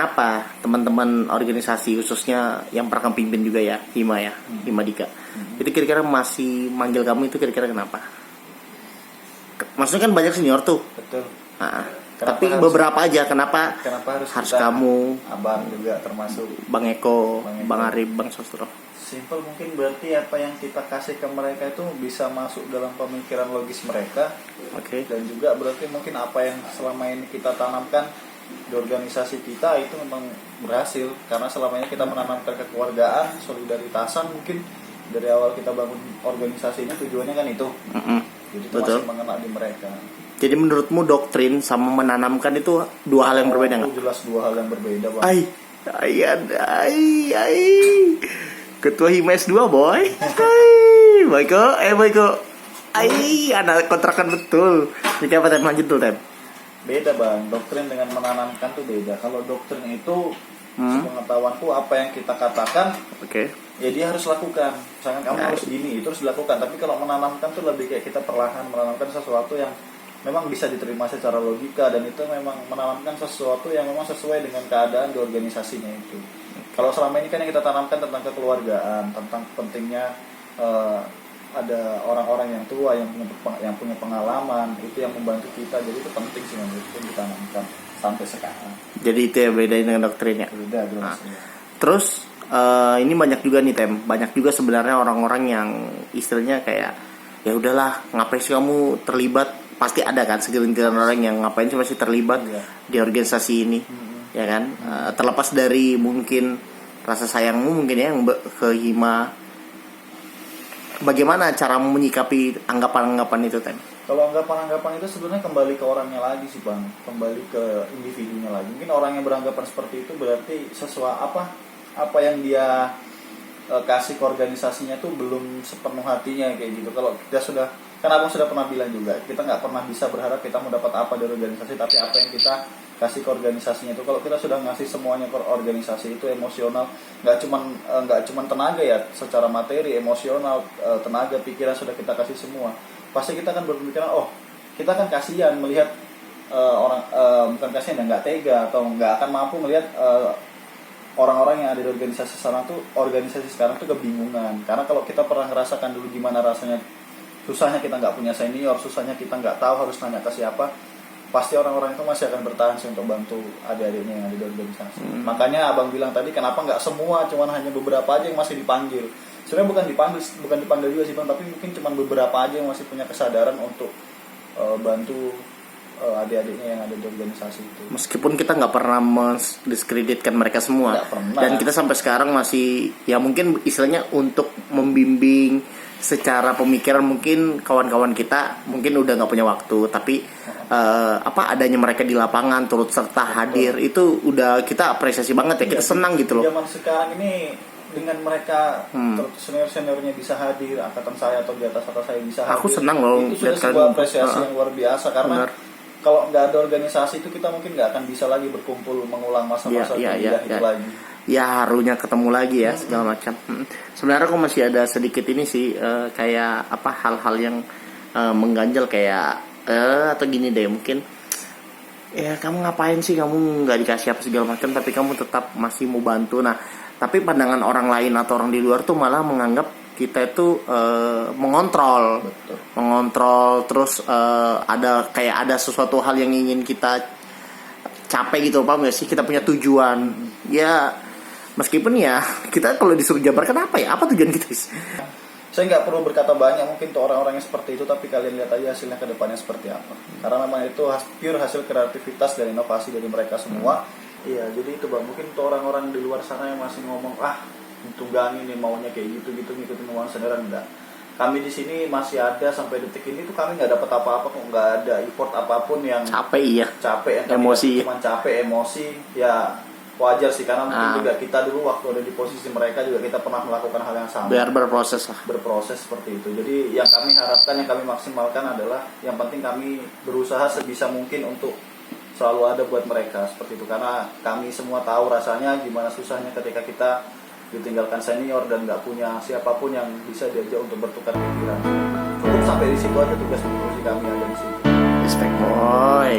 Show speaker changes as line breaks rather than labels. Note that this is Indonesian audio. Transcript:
kenapa teman-teman organisasi khususnya yang pernah kamu pimpin juga ya, Hima ya, Hima Dika. Itu kira-kira masih manggil kamu itu kira-kira kenapa? Maksudnya kan banyak senior tuh.
Betul.
Tapi beberapa aja kenapa
harus
kamu,
abang juga termasuk
Bang Eko, Bang Arif, Bang Sostro.
Simple mungkin berarti apa yang kita kasih ke mereka itu bisa masuk dalam pemikiran logis mereka.
Oke.
Dan juga berarti mungkin apa yang selama ini kita tanamkan di organisasi kita itu memang berhasil karena selama ini kita menanamkan kekeluargaan, solidaritasan mungkin dari awal kita bangun organisasi ini tujuannya kan itu. Jadi itu
betul.
masih mengena di mereka.
Jadi menurutmu doktrin sama menanamkan itu dua hal yang berbeda nggak?
Jelas dua hal yang berbeda, Bang.
Ai. Ketua Himes 2 boy. Hai, Boyko. Anak kontrakan betul. Ini apa Tem? Lanjut dulu Tem.
Beda Bang, doktrin dengan menanamkan tuh beda. Kalau doktrin itu sepengetahuanku apa yang kita katakan, ya dia harus lakukan. Misalkan kamu harus gini, itu harus dilakukan. Tapi kalau menanamkan tuh lebih kayak kita perlahan menanamkan sesuatu yang memang bisa diterima secara logika dan itu memang menanamkan sesuatu yang memang sesuai dengan keadaan di organisasinya itu. Kalau selama ini kan yang kita tanamkan tentang kekeluargaan, tentang pentingnya ada orang-orang yang tua yang punya pengalaman, itu yang membantu kita. Jadi itu penting sih menurutku ditanamkan sampai sekarang. Jadi
itu ya bedain dengan doktrinnya.
Beda jelas.
Terus ini banyak juga nih Tem, banyak juga sebenarnya orang-orang yang istilahnya kayak ya udahlah ngapain sih kamu terlibat, pasti ada kan segelintir orang yang ngapain sih masih terlibat di organisasi ini. Ya kan, terlepas dari mungkin rasa sayangmu mungkin ya yang ke Hima, bagaimana caramu menyikapi anggapan-anggapan itu Tem?
Kalau anggapan-anggapan itu sebenarnya kembali ke orangnya lagi sih Bang, kembali ke individunya lagi. Mungkin orang yang beranggapan seperti itu berarti sesuai apa yang dia kasih ke organisasinya tuh belum sepenuh hatinya kayak gitu. Kalau kita sudah, kan abang sudah pernah bilang juga, kita nggak pernah bisa berharap kita mau dapat apa dari organisasi, tapi apa yang kita kasih ke organisasinya itu. Kalau kita sudah ngasih semuanya ke organisasi itu emosional, nggak cuman tenaga ya, secara materi, emosional, tenaga, pikiran sudah kita kasih semua. Pasti kita akan berpikiran, kita kan kasihan melihat orang, bukan kasihan ya, nggak tega atau nggak akan mampu melihat orang-orang yang ada di organisasi sekarang tuh kebingungan. Karena kalau kita pernah ngerasakan dulu gimana rasanya, susahnya kita nggak punya senior, susahnya kita nggak tahu harus nanya ke siapa, pasti orang-orang itu masih akan bertahan sih untuk bantu adik-adiknya yang ada di organisasi. Makanya abang bilang tadi kenapa nggak semua, cuman hanya beberapa aja yang masih dipanggil. Sebenarnya bukan dipanggil juga sih Bang, tapi mungkin cuman beberapa aja yang masih punya kesadaran untuk bantu adik-adiknya yang ada di organisasi itu.
Meskipun kita nggak pernah mendiskreditkan mereka semua, dan kita sampai sekarang masih ya mungkin istilahnya untuk membimbing secara pemikiran, mungkin kawan-kawan kita mungkin udah nggak punya waktu, tapi adanya mereka di lapangan turut serta hadir itu udah kita apresiasi banget ya, kita senang gitu loh.
Zaman sekarang ini dengan mereka senior-seniornya bisa hadir, angkatan saya atau di atas saya bisa hadir.
Aku senang loh.
Itu sudah sebuah apresiasi yang luar biasa karena kalau nggak ada organisasi itu kita mungkin nggak akan bisa lagi berkumpul mengulang masa-masa itu lagi. Ya
harunya ketemu lagi ya segala macam. Sebenarnya aku masih ada sedikit ini sih kayak hal-hal yang mengganjal kayak atau gini deh, mungkin ya kamu ngapain sih, kamu nggak dikasih apa segala macam tapi kamu tetap masih mau bantu. Nah tapi pandangan orang lain atau orang di luar tuh malah menganggap kita itu mengontrol. Terus ada sesuatu hal yang ingin kita capai gitu, paham gak sih? Kita punya tujuan ya, meskipun ya kita kalau disuruh jabarkan apa tujuan kita sih?
Saya nggak perlu berkata banyak mungkin tuh orang-orang yang seperti itu, tapi kalian lihat aja hasilnya ke depannya seperti apa. Karena memang itu pure hasil kreativitas dan inovasi dari mereka semua. Iya, jadi itu Bang, mungkin tuh orang-orang di luar sana yang masih ngomong tunggangi nih maunya kayak gitu ngikutin kemauan sendirian, enggak. Kami di sini masih ada sampai detik ini tuh kami nggak dapat apa-apa kok, nggak ada effort apapun yang capek yang emosi, cuma capek emosi ya. Wajar sih karena mungkin juga kita dulu waktu ada di posisi mereka juga kita pernah melakukan hal yang sama.
Biar berproses
seperti itu. Jadi yang kami harapkan, yang kami maksimalkan adalah yang penting kami berusaha sebisa mungkin untuk selalu ada buat mereka seperti itu. Karena kami semua tahu rasanya gimana susahnya ketika kita ditinggalkan senior dan nggak punya siapapun yang bisa diajak untuk bertukar pikiran. Cukup sampai di situ aja tugas diskusi kami ada di sini.
Respect boy.